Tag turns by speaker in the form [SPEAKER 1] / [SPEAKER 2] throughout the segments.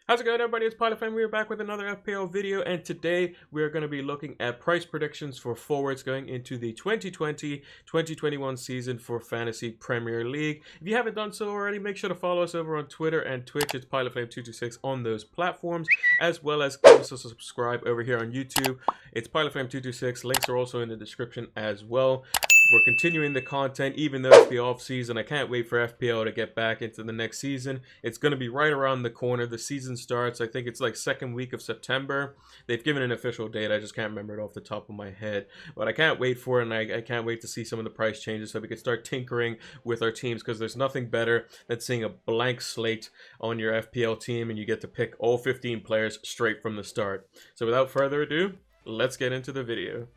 [SPEAKER 1] How's it going, everybody? It's Pilot Fan. We're back with another FPL video, and today we're going to be looking at price predictions for forwards going into the 2020-2021 season for Fantasy Premier League. If you haven't done so already, make sure to follow us over on Twitter and Twitch. It's PilotFlame226 on those platforms, as well as give us a subscribe over here on YouTube. It's PilotFlame226. Links are also in the description as well. We're continuing the content even though it's the off season. I can't wait for FPL to get back into the next season. It's going to be right around the corner. The season starts, I think it's like second week of September. They've given an official date. I just can't remember it off the top of my head. But I can't wait for it, and I can't wait to see some of the price changes so we can start tinkering with our teams, because there's nothing better than seeing a blank slate on your FPL team and you get to pick all 15 players straight from the start. So without further ado, let's get into the video.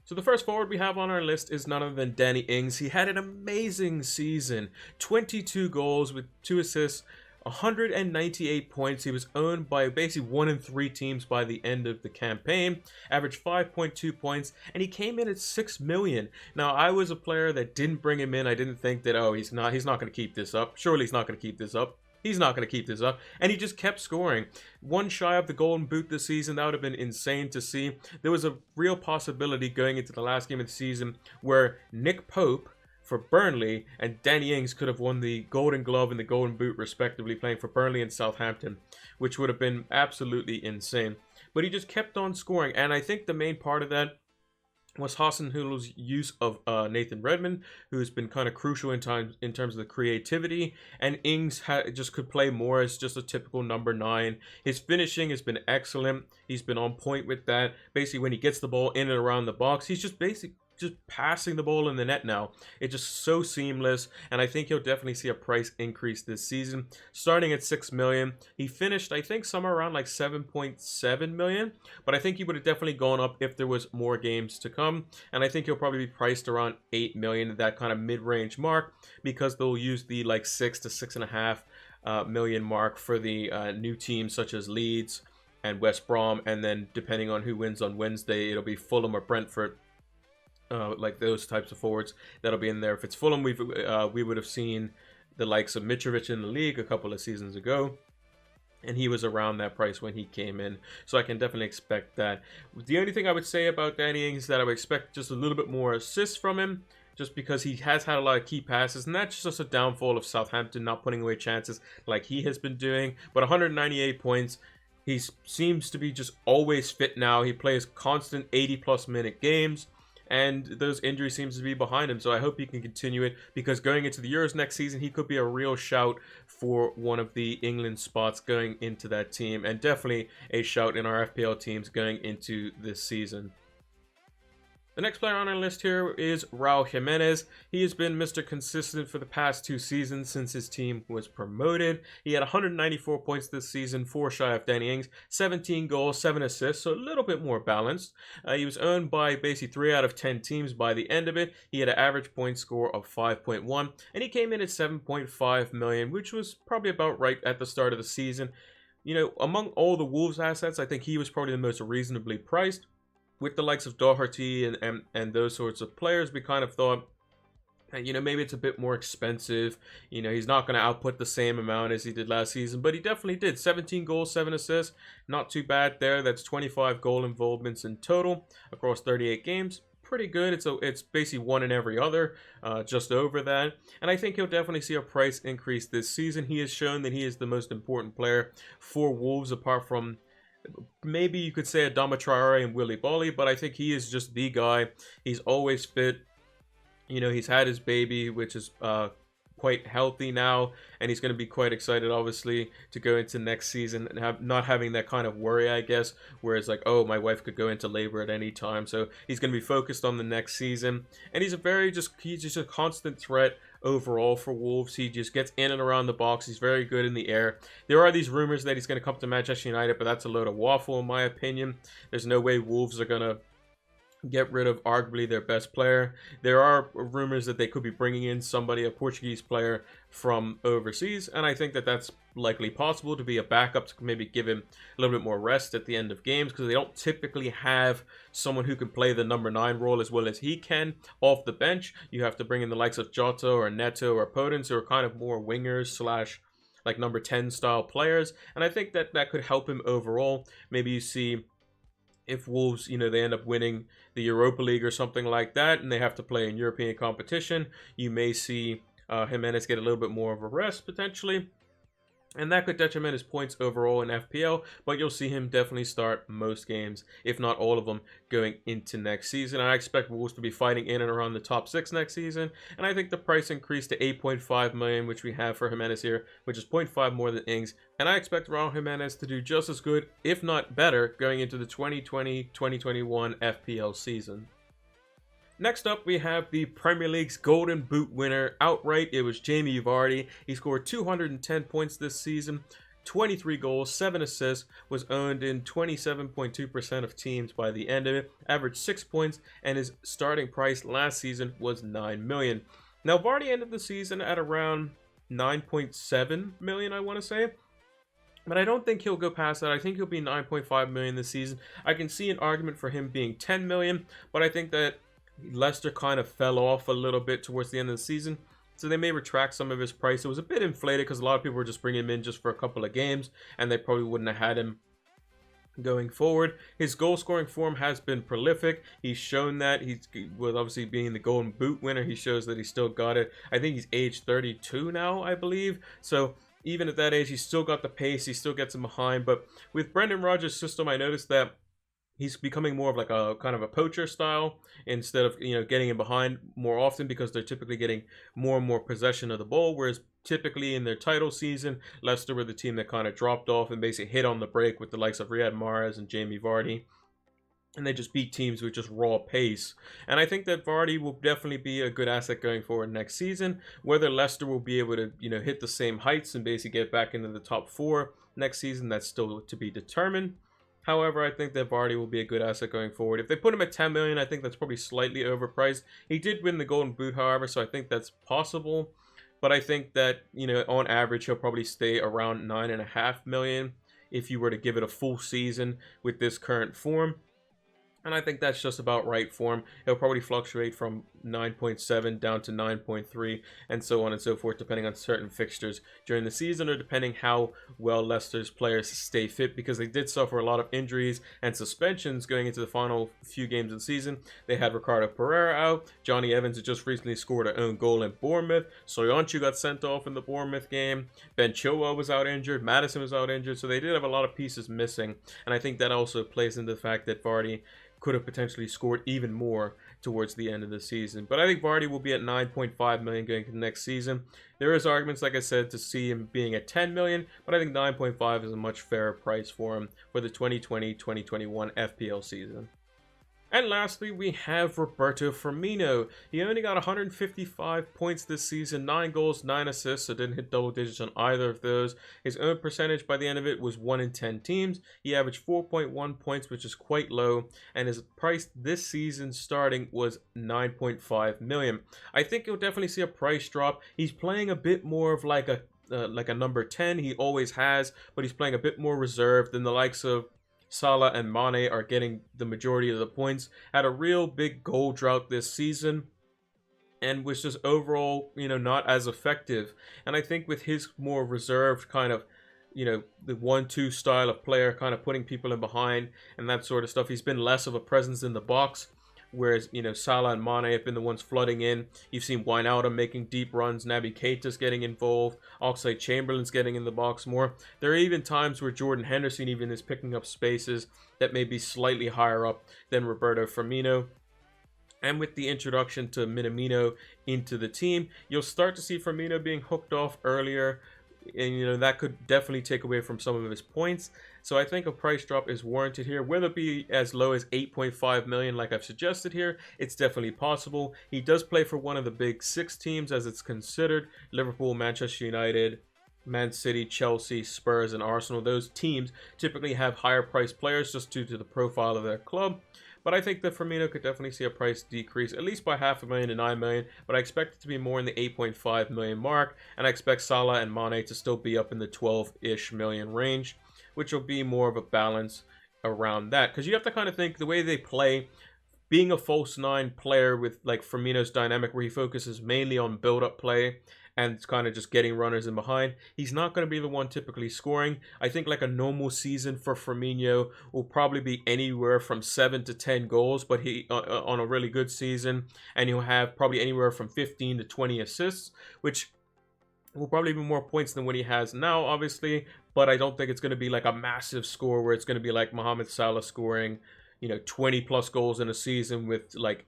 [SPEAKER 1] So the first forward we have on our list is none other than Danny Ings. He had an amazing season. 22 goals with 2 assists, 198 points. He was owned by basically 1 in 3 teams by the end of the campaign. Averaged 5.2 points, and he came in at 6 million. Now, I was a player that didn't bring him in. I didn't think that, oh, he's not going to keep this up. Surely he's not going to keep this up. He's not going to keep this up. And he just kept scoring. One shy of the Golden Boot this season. That would have been insane to see. There was a real possibility going into the last game of the season where Nick Pope for Burnley and Danny Ings could have won the Golden Glove and the Golden Boot respectively, playing for Burnley and Southampton, which would have been absolutely insane. But he just kept on scoring. And I think the main part of that was Hasenhüttl's use of Nathan Redmond, who's been kind of crucial in terms of the creativity, and Ings just could play more as just a typical number 9. His finishing has been excellent. He's been on point with that. Basically, when he gets the ball in and around the box, he's just passing the ball in the net now. It's just so seamless, and I think he'll definitely see a price increase this season. Starting at 6 million, he finished, I think, somewhere around like 7.7 million, but I think he would have definitely gone up if there was more games to come, and I think he'll probably be priced around 8 million, that kind of mid-range mark, because they'll use the like 6 to 6.5 million mark for the new teams such as Leeds and West Brom, and then depending on who wins on Wednesday, it'll be Fulham or Brentford. Like those types of forwards that'll be in there. If it's Fulham, we would have seen the likes of Mitrovic in the league a couple of seasons ago, and he was around that price when he came in, so I can definitely expect that. The only thing I would say about Danny Ings is that I would expect just a little bit more assists from him, just because he has had a lot of key passes, and that's just a downfall of Southampton not putting away chances like he has been doing. But 198 points. He seems to be just always fit now. He plays constant 80+ minute games, and those injuries seems to be behind him, so I hope he can continue it, because going into the Euros next season, he could be a real shout for one of the England spots going into that team, and definitely a shout in our FPL teams going into this season. The next player on our list here is Raul Jimenez. He has been Mr. Consistent for the past 2 seasons since his team was promoted. He had 194 points this season, 4 shy of Danny Ings, 17 goals, 7 assists, so a little bit more balanced. He was owned by basically 3 out of 10 teams by the end of it. He had an average point score of 5.1, and he came in at 7.5 million, which was probably about right at the start of the season. You know, among all the Wolves assets, I think he was probably the most reasonably priced. With the likes of Doherty and those sorts of players, we kind of thought, you know, maybe it's a bit more expensive. You know, he's not going to output the same amount as he did last season, but he definitely did. 17 goals, 7 assists. Not too bad there. That's 25 goal involvements in total across 38 games. Pretty good. It's basically 1 in every other, just over that. And I think he'll definitely see a price increase this season. He has shown that he is the most important player for Wolves, apart from maybe you could say Adama Traore and Willy Bolly, but I think he is just the guy. He's always fit. You know, he's had his baby, which is quite healthy now, and he's going to be quite excited, obviously, to go into next season and not having that kind of worry, I guess, where it's like, oh, my wife could go into labor at any time. So he's going to be focused on the next season, and he's just a constant threat overall for Wolves. He just gets in and around the box. He's very good in the air. There are these rumors that he's going to come to Manchester United, but that's a load of waffle in my opinion. There's no way Wolves are going to get rid of arguably their best player. There are rumors that they could be bringing in somebody, a Portuguese player from overseas, and I think that that's likely possible to be a backup to maybe give him a little bit more rest at the end of games, because they don't typically have someone who can play the number 9 role as well as he can off the bench. You have to bring in the likes of Jota or Neto or Podence, who are kind of more wingers slash like number 10 style players, and I think that that could help him overall. Maybe you see if Wolves, they end up winning the Europa League or something like that, and they have to play in European competition, you may see Jimenez get a little bit more of a rest potentially. And that could detriment his points overall in FPL, but you'll see him definitely start most games, if not all of them, going into next season. I expect Wolves to be fighting in and around the top 6 next season, and I think the price increase to 8.5 million, which we have for Jimenez here, which is 0.5 more than Ings, and I expect Raul Jimenez to do just as good, if not better, going into the 2020-2021 FPL season. Next up, we have the Premier League's Golden Boot winner outright. It was Jamie Vardy. He scored 210 points this season, 23 goals, 7 assists, was owned in 27.2% of teams by the end of it, averaged 6 points, and his starting price last season was 9 million. Now, Vardy ended the season at around 9.7 million, I want to say. But I don't think he'll go past that. I think he'll be 9.5 million this season. I can see an argument for him being 10 million, but I think that Leicester kind of fell off a little bit towards the end of the season, so they may retract some of his price. It was a bit inflated because a lot of people were just bringing him in just for a couple of games, and they probably wouldn't have had him going forward. His goal scoring form has been prolific. He's shown that. He's, with obviously being the Golden Boot winner, he shows that he still got it. I think he's age 32 now, I believe. So even at that age, he's still got the pace. He still gets him behind. But with Brendan Rodgers' system, I noticed that he's becoming more of like a kind of a poacher style instead of getting in behind more often, because they're typically getting more and more possession of the ball, whereas typically in their title season, Leicester were the team that kind of dropped off and basically hit on the break with the likes of Riyad Mahrez and Jamie Vardy, and they just beat teams with just raw pace. And I think that Vardy will definitely be a good asset going forward next season. Whether Leicester will be able to hit the same heights and basically get back into the top 4 next season, that's still to be determined. However, I think that Vardy will be a good asset going forward. If they put him at 10 million, I think that's probably slightly overpriced. He did win the Golden Boot, however, so I think that's possible. But I think that, on average, he'll probably stay around 9.5 million if you were to give it a full season with this current form. And I think that's just about right for him. He'll probably fluctuate from 9.7 down to 9.3 and so on and so forth, depending on certain fixtures during the season, or depending how well Leicester's players stay fit, because they did suffer a lot of injuries and suspensions going into the final few games of the season. They had Ricardo Pereira out. Johnny Evans had just recently scored an own goal in Bournemouth. Soyuncu got sent off in the Bournemouth game. Ben Chilwell was out injured. Maddison was out injured. So they did have a lot of pieces missing. And I think that also plays into the fact that Vardy could have potentially scored even more towards the end of the season. But I think Vardy will be at 9.5 million going into next season. There is arguments, like I said, to see him being at 10 million, but I think 9.5 is a much fairer price for him for the 2020-2021 FPL season. And lastly, we have Roberto Firmino. He only got 155 points this season, 9 goals, 9 assists, so didn't hit double digits on either of those. His own percentage by the end of it was 1 in 10 teams. He averaged 4.1 points, which is quite low, and his price this season starting was 9.5 million. I think you'll definitely see a price drop. He's playing a bit more of like a number 10. He always has, but he's playing a bit more reserved than the likes of Salah and Mane are getting the majority of the points. Had a real big goal drought this season and was just overall, not as effective. And I think with his more reserved kind of, the 1-2 style of player, kind of putting people in behind and that sort of stuff, he's been less of a presence in the box. Whereas, Salah and Mane have been the ones flooding in. You've seen Wijnaldum making deep runs. Naby Keita's getting involved. Oxlade-Chamberlain's getting in the box more. There are even times where Jordan Henderson even is picking up spaces that may be slightly higher up than Roberto Firmino. And with the introduction to Minamino into the team, you'll start to see Firmino being hooked off earlier. And, that could definitely take away from some of his points. So I think a price drop is warranted here. Whether it be as low as 8.5 million like I've suggested here, it's definitely possible. He does play for one of the big 6 teams as it's considered. Liverpool, Manchester United, Man City, Chelsea, Spurs, and Arsenal. Those teams typically have higher priced players just due to the profile of their club. But I think that Firmino could definitely see a price decrease, at least by $500,000 to $9 million. But I expect it to be more in the 8.5 million mark. And I expect Salah and Mane to still be up in the 12-ish million range, which will be more of a balance around that. Because you have to kind of think the way they play, being a false nine player with like Firmino's dynamic where he focuses mainly on build-up play and it's kind of just getting runners in behind, he's not going to be the one typically scoring. I think like a normal season for Firmino will probably be anywhere from 7 to 10 goals, but he on a really good season, and he'll have probably anywhere from 15 to 20 assists, which will probably be more points than what he has now, obviously, but I don't think it's going to be like a massive score where it's going to be like Mohamed Salah scoring, 20 plus goals in a season with like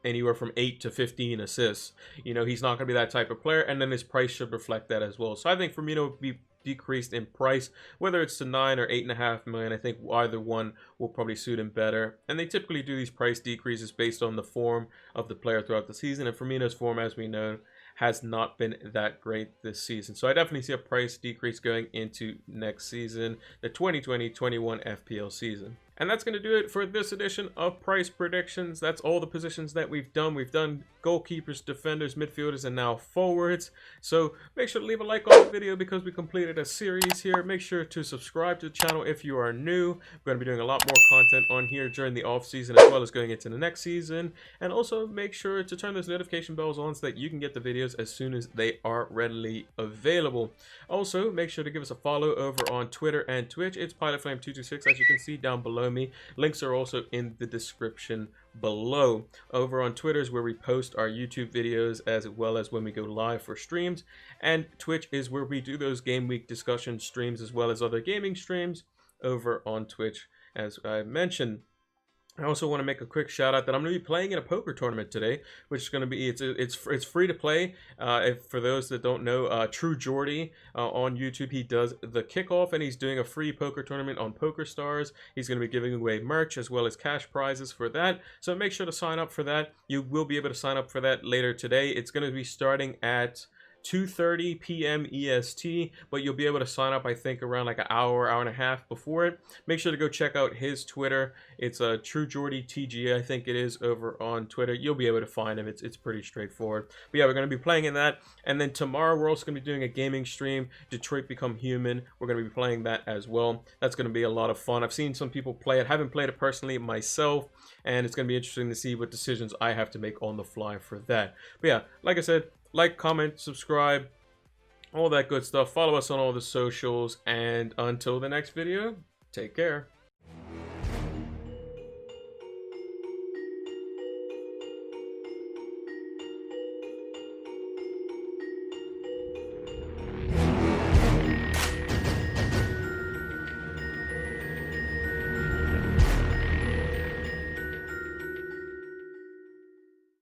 [SPEAKER 1] anywhere from 8 to 15 assists. He's not going to be that type of player, and then his price should reflect that as well. So I think Firmino will be decreased in price, whether it's to 9 or 8.5 million. I think either one will probably suit him better, and they typically do these price decreases based on the form of the player throughout the season, and Firmino's form, as we know, has not been that great this season. So I definitely see a price decrease going into next season, the 2020-21 FPL season. And that's going to do it for this edition of Price Predictions. That's all the positions that we've done. We've done goalkeepers, defenders, midfielders, and now forwards. So make sure to leave a like on the video because we completed a series here. Make sure to subscribe to the channel if you are new. We're going to be doing a lot more content on here during the off season as well as going into the next season. And also make sure to turn those notification bells on so that you can get the videos as soon as they are readily available. Also, make sure to give us a follow over on Twitter and Twitch. It's PilotFlame226, as you can see down below me. Links are also in the description below. Over on Twitter is where we post our YouTube videos as well as when we go live for streams, and Twitch is where we do those game week discussion streams as well as other gaming streams over on Twitch, as I mentioned. I also want to make a quick shout out that I'm going to be playing in a poker tournament today, which is going to be, it's free to play. For those that don't know, True Jordy on YouTube, he does the kickoff and he's doing a free poker tournament on PokerStars. He's going to be giving away merch as well as cash prizes for that. So make sure to sign up for that. You will be able to sign up for that later today. It's going to be starting at 2:30 p.m. EST, but you'll be able to sign up, I think, around like an hour and a half before it. Make sure to go check out his Twitter. It's a True Jordy TG, I think it is, over on Twitter. You'll be able to find him. It's pretty straightforward. But yeah, we're going to be playing in that, and then tomorrow we're also going to be doing a gaming stream, Detroit Become Human. We're going to be playing that as well. That's going to be a lot of fun. I've seen some people play it. Haven't played it personally myself, and it's going to be interesting to see what decisions I have to make on the fly for that. But yeah, like I said, like, comment, subscribe, all that good stuff. Follow us on all the socials, and until the next video, take care.